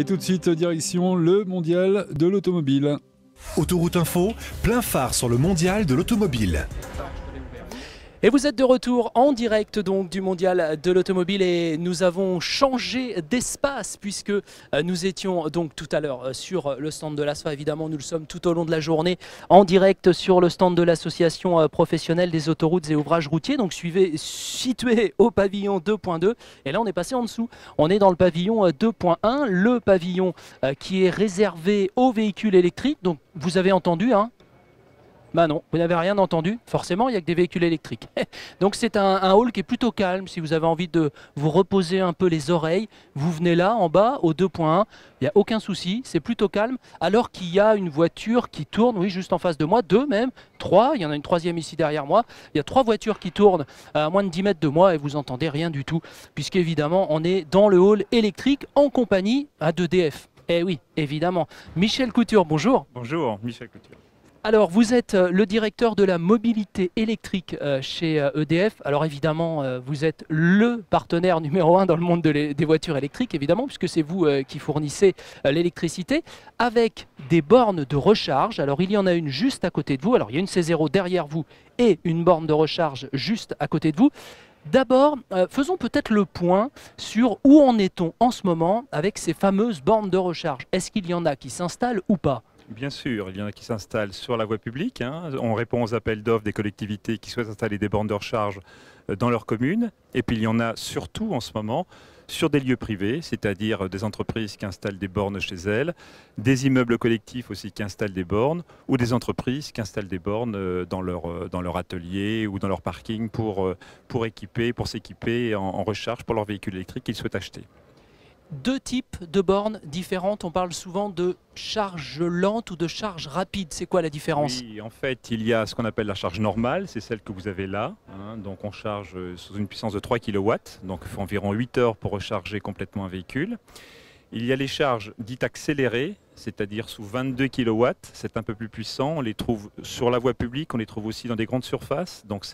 Et tout de suite, direction le mondial de l'automobile. Autoroute Info, plein phare sur le mondial de l'automobile. Et vous êtes de retour en direct donc du mondial de l'automobile et nous avons changé d'espace puisque nous étions donc tout à l'heure sur le stand de l'ASFA. Évidemment, nous le sommes tout au long de la journée en direct sur le stand de l'association professionnelle des autoroutes et ouvrages routiers, donc situé au pavillon 2.2. Et là, on est passé en dessous. On est dans le pavillon 2.1, le pavillon qui est réservé aux véhicules électriques. Donc, vous avez entendu, hein? Bah non, vous n'avez rien entendu. Forcément, il n'y a que des véhicules électriques. Donc c'est un hall qui est plutôt calme. Si vous avez envie de vous reposer un peu les oreilles, vous venez là, en bas, au 2.1. Il n'y a aucun souci, c'est plutôt calme. Alors qu'il y a une voiture qui tourne, oui, juste en face de moi, deux même, trois. Il y en a une troisième ici derrière moi. Il y a trois voitures qui tournent à moins de 10 mètres de moi et vous n'entendez rien du tout. Puisqu'évidemment, on est dans le hall électrique en compagnie d'EDF. Eh oui, évidemment. Michel Couture, bonjour. Bonjour, Michel Couture. Alors, vous êtes le directeur de la mobilité électrique chez EDF. Alors évidemment, vous êtes le partenaire numéro 1 dans le monde des voitures électriques, évidemment, puisque c'est vous qui fournissez l'électricité, avec des bornes de recharge. Alors, il y en a une juste à côté de vous. Alors, il y a une C0 derrière vous et une borne de recharge juste à côté de vous. D'abord, faisons peut-être le point sur où en est-on en ce moment avec ces fameuses bornes de recharge. Est-ce qu'il y en a qui s'installent ou pas ? Bien sûr, il y en a qui s'installent sur la voie publique. On répond aux appels d'offres des collectivités qui souhaitent installer des bornes de recharge dans leur commune. Et puis il y en a surtout en ce moment sur des lieux privés, c'est-à-dire des entreprises qui installent des bornes chez elles, des immeubles collectifs aussi qui installent des bornes, ou des entreprises qui installent des bornes dans leur atelier ou dans leur parking pour s'équiper en recharge pour leurs véhicules électriques qu'ils souhaitent acheter. Deux types de bornes différentes. On parle souvent de charge lente ou de charge rapide. C'est quoi la différence? Oui, en fait, il y a ce qu'on appelle la charge normale, c'est celle que vous avez là. Donc on charge sous une puissance de 3 kW, donc il faut environ 8 heures pour recharger complètement un véhicule. Il y a les charges dites accélérées, c'est-à-dire sous 22 kW, c'est un peu plus puissant. On les trouve sur la voie publique, on les trouve aussi dans des grandes surfaces. Donc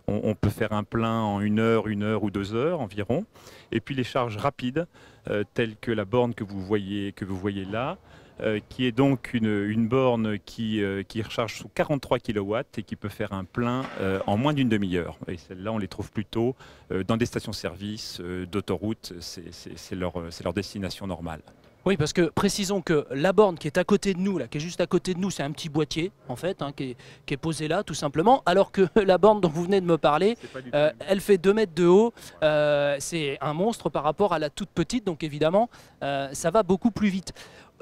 on peut faire un plein en 1 heure ou 2 heures environ. Et puis les charges rapides, telles que la borne que vous voyez là, qui est donc une borne qui recharge sous 43 kW et qui peut faire un plein en moins d'une demi-heure. Et celles-là, on les trouve plutôt dans des stations-service d'autoroute, c'est leur destination normale. Oui, parce que précisons que la borne qui est à côté de nous, là, qui est juste à côté de nous, c'est un petit boîtier, en fait, hein, qui est posé là, tout simplement, alors que la borne dont vous venez de me parler, elle fait 2 mètres de haut, c'est un monstre par rapport à la toute petite, donc évidemment, ça va beaucoup plus vite.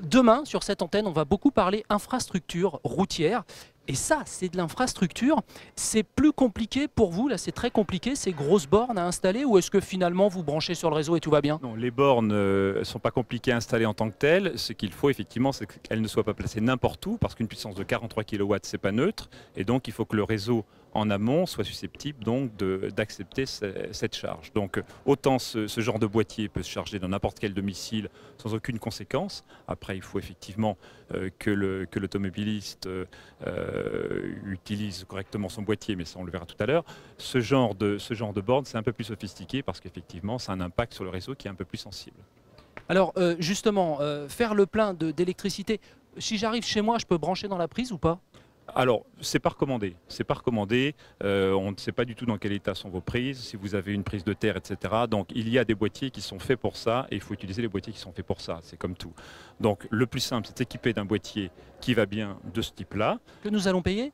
Demain, sur cette antenne, on va beaucoup parler infrastructure routière. Et ça, c'est de l'infrastructure. C'est plus compliqué pour vous, là, c'est très compliqué, ces grosses bornes à installer, ou est-ce que finalement vous branchez sur le réseau et tout va bien? Non, les bornes ne sont pas compliquées à installer en tant que telles. Ce qu'il faut effectivement, c'est qu'elles ne soient pas placées n'importe où, parce qu'une puissance de 43 kW, c'est pas neutre. Et donc, il faut que le réseau en amont soit susceptible donc d'accepter cette charge. Donc autant ce genre de boîtier peut se charger dans n'importe quel domicile sans aucune conséquence. Après, il faut effectivement que l'automobiliste utilise correctement son boîtier, mais ça on le verra tout à l'heure. Ce genre de borne, c'est un peu plus sophistiqué parce qu'effectivement, ça a un impact sur le réseau qui est un peu plus sensible. Alors justement, faire le plein d'électricité, si j'arrive chez moi, je peux brancher dans la prise ou pas? Alors, c'est pas recommandé. C'est pas recommandé. On ne sait pas du tout dans quel état sont vos prises, si vous avez une prise de terre, etc. Donc, il y a des boîtiers qui sont faits pour ça et il faut utiliser les boîtiers qui sont faits pour ça. C'est comme tout. Donc, le plus simple, c'est d'équiper d'un boîtier qui va bien de ce type-là. Que nous allons payer?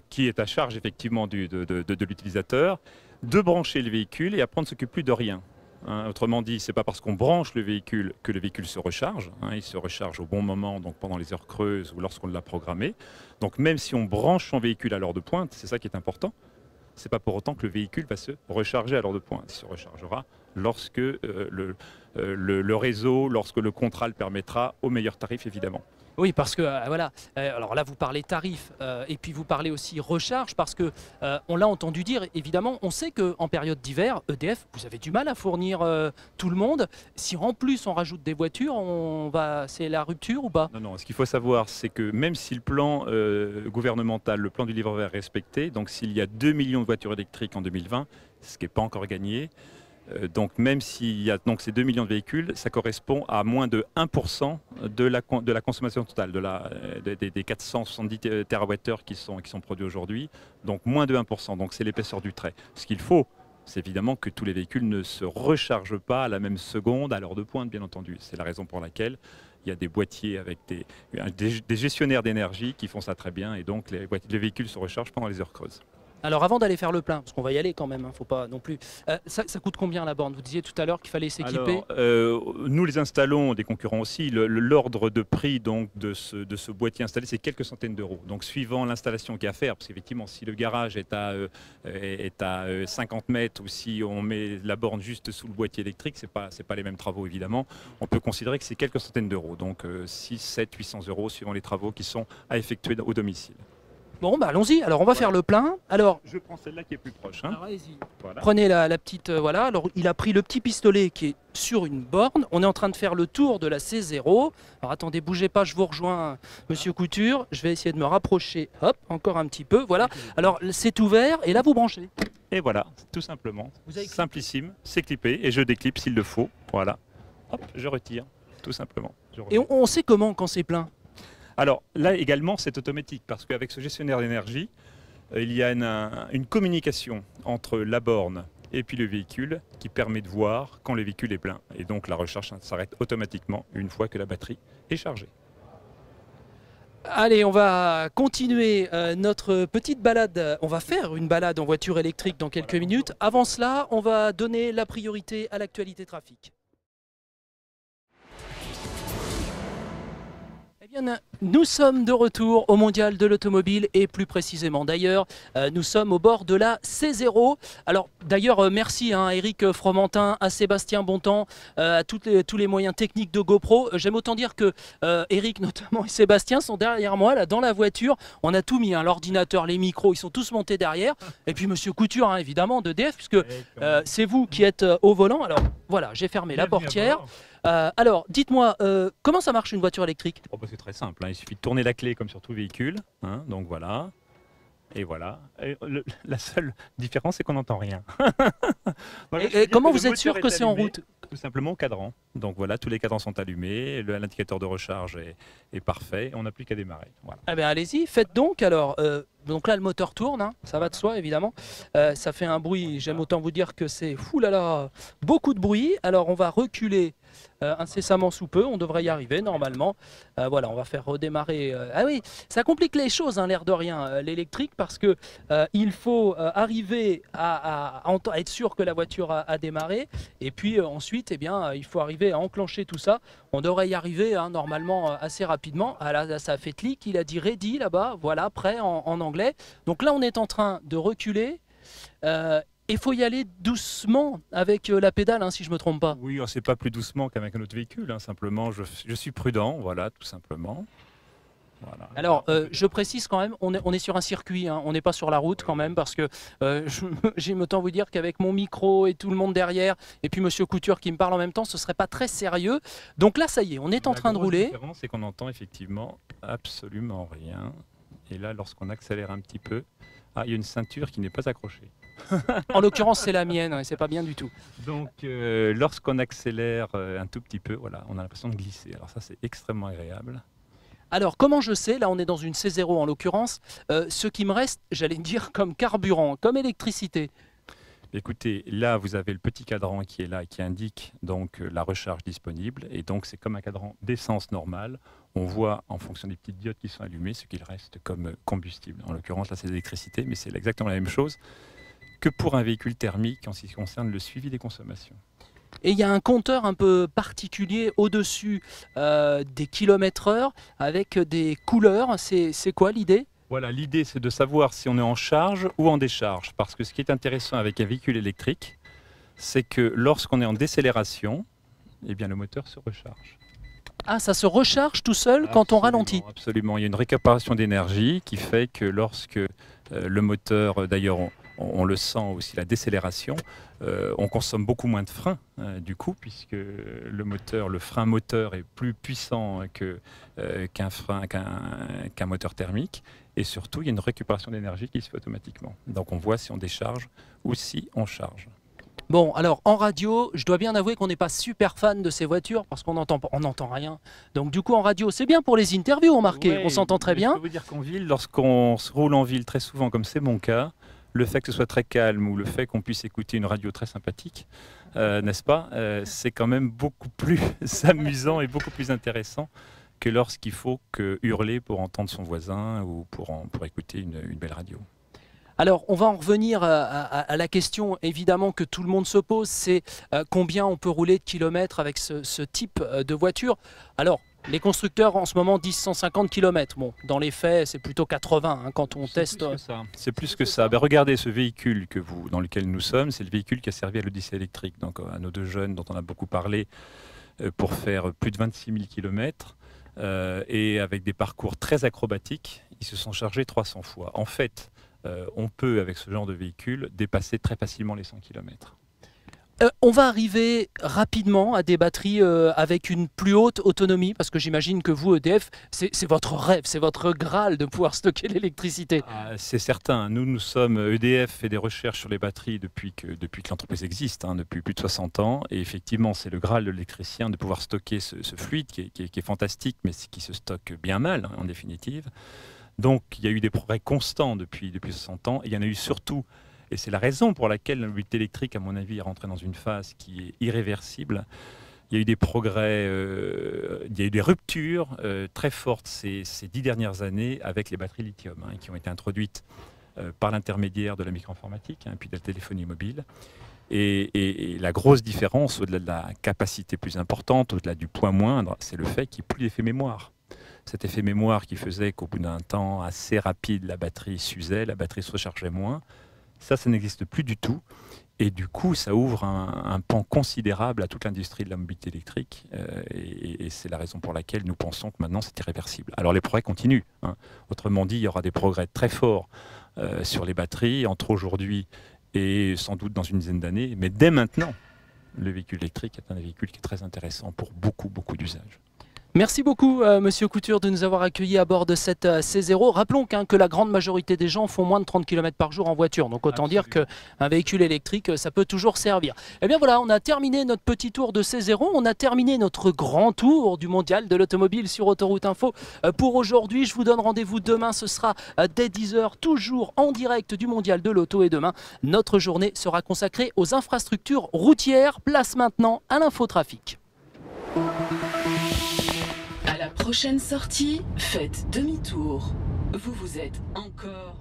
Qui est à charge, effectivement, de l'utilisateur, de brancher le véhicule et après, on ne s'occupe plus de rien. Autrement dit, ce n'est pas parce qu'on branche le véhicule que le véhicule se recharge. Il se recharge au bon moment, donc pendant les heures creuses ou lorsqu'on l'a programmé. Donc même si on branche son véhicule à l'heure de pointe, c'est ça qui est important, ce n'est pas pour autant que le véhicule va se recharger à l'heure de pointe. Il se rechargera lorsque le réseau, lorsque le contrat le permettra, au meilleur tarif évidemment. Oui, parce que voilà, alors là vous parlez tarif et puis vous parlez aussi recharge parce que on l'a entendu dire, évidemment, on sait qu'en période d'hiver, EDF, vous avez du mal à fournir tout le monde. Si en plus on rajoute des voitures, c'est la rupture ou pas? Non, non, ce qu'il faut savoir, c'est que même si le plan gouvernemental, le plan du livre vert est respecté, donc s'il y a 2 millions de voitures électriques en 2020, ce qui n'est pas encore gagné, Donc même s'il y a donc, ces 2 millions de véhicules, ça correspond à moins de 1% de la consommation totale, des 470 TWh qui sont produits aujourd'hui, donc moins de 1%, donc c'est l'épaisseur du trait. Ce qu'il faut, c'est évidemment que tous les véhicules ne se rechargent pas à la même seconde, à l'heure de pointe bien entendu. C'est la raison pour laquelle il y a des boîtiers avec des gestionnaires d'énergie qui font ça très bien, et donc les véhicules se rechargent pendant les heures creuses. Alors avant d'aller faire le plein, parce qu'on va y aller quand même, hein, faut pas non plus. Ça coûte combien la borne? Vous disiez tout à l'heure qu'il fallait s'équiper. Nous les installons, des concurrents aussi. L'ordre de prix donc, de ce boîtier installé, c'est quelques centaines d'euros. Donc suivant l'installation qu'il y a à faire, parce qu'effectivement si le garage est à 50 mètres ou si on met la borne juste sous le boîtier électrique, c'est pas les mêmes travaux évidemment. On peut considérer que c'est quelques centaines d'euros. Donc 6, 7, 800 euros suivant les travaux qui sont à effectuer au domicile. Bon, bah allons-y. Alors on va faire le plein. Alors, je prends celle-là qui est plus proche. Hein. allez-y. Voilà. Prenez la petite. Voilà. Alors il a pris le petit pistolet qui est sur une borne. On est en train de faire le tour de la C0. Alors attendez, bougez pas, je vous rejoins, Monsieur Couture. Je vais essayer de me rapprocher. Hop, encore un petit peu. Voilà. Alors c'est ouvert et là vous branchez. Et voilà, tout simplement. Simplissime, c'est clippé et je déclipe s'il le faut. Voilà. Hop, je retire, tout simplement. Et on sait comment quand c'est plein? Alors là également c'est automatique parce qu'avec ce gestionnaire d'énergie, il y a une communication entre la borne et puis le véhicule qui permet de voir quand le véhicule est plein. Et donc la recharge s'arrête automatiquement une fois que la batterie est chargée. Allez, on va continuer notre petite balade. On va faire une balade en voiture électrique dans quelques minutes. Avant cela, on va donner la priorité à l'actualité trafic. Eh bien, nous sommes de retour au Mondial de l'automobile et plus précisément d'ailleurs, nous sommes au bord de la C0. Alors d'ailleurs, merci à Eric Fromentin, à Sébastien Bontemps, à tous les moyens techniques de GoPro. J'aime autant dire que Eric notamment et Sébastien sont derrière moi, là dans la voiture. On a tout mis, hein, l'ordinateur, les micros, ils sont tous montés derrière. Et puis Monsieur Couture, hein, évidemment, d'EDF, puisque c'est vous qui êtes au volant. Alors voilà, j'ai fermé la portière. Alors, dites-moi, comment ça marche une voiture électrique? C'est très simple, hein. Il suffit de tourner la clé comme sur tout véhicule, hein, donc voilà, et voilà. Et la seule différence, c'est qu'on n'entend rien. Et comment vous êtes sûr que c'est en route? Tout simplement au cadran. Donc voilà, tous les cadrans sont allumés, l'indicateur de recharge est parfait, on n'a plus qu'à démarrer. Voilà. Eh bien, allez-y, faites donc. Alors, donc là, le moteur tourne, hein, ça va de soi, évidemment. Ça fait un bruit, j'aime autant vous dire que c'est beaucoup de bruit. Alors, on va reculer incessamment sous peu, on devrait y arriver normalement. Voilà, on va faire redémarrer. Ah oui, ça complique les choses, hein, l'air de rien, l'électrique, parce que il faut arriver à être sûr que la voiture a démarré, et puis ensuite, eh bien, il faut arriver à enclencher tout ça. On devrait y arriver, hein, normalement assez rapidement. Ah là, ça a fait clic, il a dit ready là-bas, voilà, prêt en anglais. Donc là, on est en train de reculer. Il faut y aller doucement avec la pédale, hein, si je ne me trompe pas. Oui, c'est pas plus doucement qu'avec un autre véhicule, hein, simplement je suis prudent, voilà, tout simplement. Voilà. Alors, je précise quand même, on est sur un circuit, hein, on n'est pas sur la route quand même, parce que j'aime autant vous dire qu'avec mon micro et tout le monde derrière, et puis Monsieur Couture qui me parle en même temps, ce serait pas très sérieux. Donc là, ça y est, on est en train de rouler. La différence, c'est qu'on entend effectivement absolument rien. Et là, lorsqu'on accélère un petit peu, il y a une ceinture qui n'est pas accrochée. En l'occurrence, c'est la mienne, et c'est pas bien du tout. Donc, lorsqu'on accélère un tout petit peu, voilà, on a l'impression de glisser. Alors ça, c'est extrêmement agréable. Alors, comment je sais, là on est dans une C0 en l'occurrence, ce qui me reste, j'allais dire, comme carburant, comme électricité? Écoutez, là vous avez le petit cadran qui est là, qui indique donc la recharge disponible, et donc c'est comme un cadran d'essence normale. On voit en fonction des petites diodes qui sont allumées ce qu'il reste comme combustible. En l'occurrence là c'est l'électricité, mais c'est exactement la même chose que pour un véhicule thermique en ce qui concerne le suivi des consommations. Et il y a un compteur un peu particulier au-dessus des kilomètres-heure avec des couleurs. C'est quoi l'idée? Voilà, l'idée c'est de savoir si on est en charge ou en décharge. Parce que ce qui est intéressant avec un véhicule électrique, c'est que lorsqu'on est en décélération, eh bien, le moteur se recharge. Ah, ça se recharge tout seul quand on ralentit? Absolument, il y a une récupération d'énergie qui fait que lorsque le moteur, d'ailleurs on le sent aussi, la décélération, on consomme beaucoup moins de frein du coup, puisque le frein moteur est plus puissant qu'un moteur thermique, et surtout il y a une récupération d'énergie qui se fait automatiquement. Donc on voit si on décharge ou si on charge. Bon, alors en radio, je dois bien avouer qu'on n'est pas super fan de ces voitures parce qu'on n'entend rien. Donc du coup en radio, c'est bien pour les interviews, remarquez, Ouais, on s'entend très mais bien. Je peux vous dire qu'en ville, lorsqu'on se roule en ville très souvent, comme c'est mon cas, le fait que ce soit très calme ou le fait qu'on puisse écouter une radio très sympathique, n'est-ce pas, c'est quand même beaucoup plus amusant et beaucoup plus intéressant que lorsqu'il faut hurler pour entendre son voisin ou pour écouter une belle radio. Alors, on va en revenir à la question évidemment que tout le monde se pose, c'est combien on peut rouler de kilomètres avec ce type de voiture. Alors, les constructeurs en ce moment disent 150 km. Bon, dans les faits, c'est plutôt 80 hein, quand on teste. C'est plus que ça. Ben, regardez ce véhicule dans lequel nous sommes, c'est le véhicule qui a servi à l'Odyssée électrique, donc à nos deux jeunes dont on a beaucoup parlé, pour faire plus de 26 000 km. Et avec des parcours très acrobatiques, ils se sont chargés 300 fois. En fait, on peut, avec ce genre de véhicule, dépasser très facilement les 100 km. On va arriver rapidement à des batteries avec une plus haute autonomie, parce que j'imagine que vous, EDF, c'est votre rêve, c'est votre Graal de pouvoir stocker l'électricité. C'est certain. Nous sommes EDF fait des recherches sur les batteries depuis que l'entreprise existe, hein, depuis plus de 60 ans. Et effectivement, c'est le Graal de l'électricien de pouvoir stocker ce fluide qui est fantastique, mais qui se stocke bien mal, hein, en définitive. Donc, il y a eu des progrès constants depuis 60 ans. Et il y en a eu surtout, et c'est la raison pour laquelle la mobilité électrique, à mon avis, est rentrée dans une phase qui est irréversible. Il y a eu des progrès, il y a eu des ruptures très fortes ces 10 dernières années avec les batteries lithium, hein, qui ont été introduites par l'intermédiaire de la micro-informatique, hein, puis de la téléphonie mobile. Et la grosse différence, au-delà de la capacité plus importante, au-delà du poids moindre, c'est le fait qu'il n'y ait plus d'effet mémoire. Cet effet mémoire qui faisait qu'au bout d'un temps assez rapide, la batterie s'usait, la batterie se rechargeait moins. Ça n'existe plus du tout. Et du coup, ça ouvre un pan considérable à toute l'industrie de la mobilité électrique. Et c'est la raison pour laquelle nous pensons que maintenant, c'est irréversible. Alors, les progrès continuent, hein. Autrement dit, il y aura des progrès très forts sur les batteries entre aujourd'hui et sans doute dans une dizaine d'années. Mais dès maintenant, le véhicule électrique est un véhicule qui est très intéressant pour beaucoup, beaucoup d'usages. Merci beaucoup, Monsieur Couture, de nous avoir accueillis à bord de cette C0. Rappelons que la grande majorité des gens font moins de 30 km par jour en voiture. Donc autant dire qu'un véhicule électrique, ça peut toujours servir. Et bien voilà, on a terminé notre petit tour de C0. On a terminé notre grand tour du mondial de l'automobile sur Autoroute Info. Pour aujourd'hui, je vous donne rendez-vous demain. Ce sera dès 10h, toujours en direct du mondial de l'auto. Et demain, notre journée sera consacrée aux infrastructures routières. Place maintenant à l'infotrafic. À la prochaine sortie, faites demi-tour. Vous êtes encore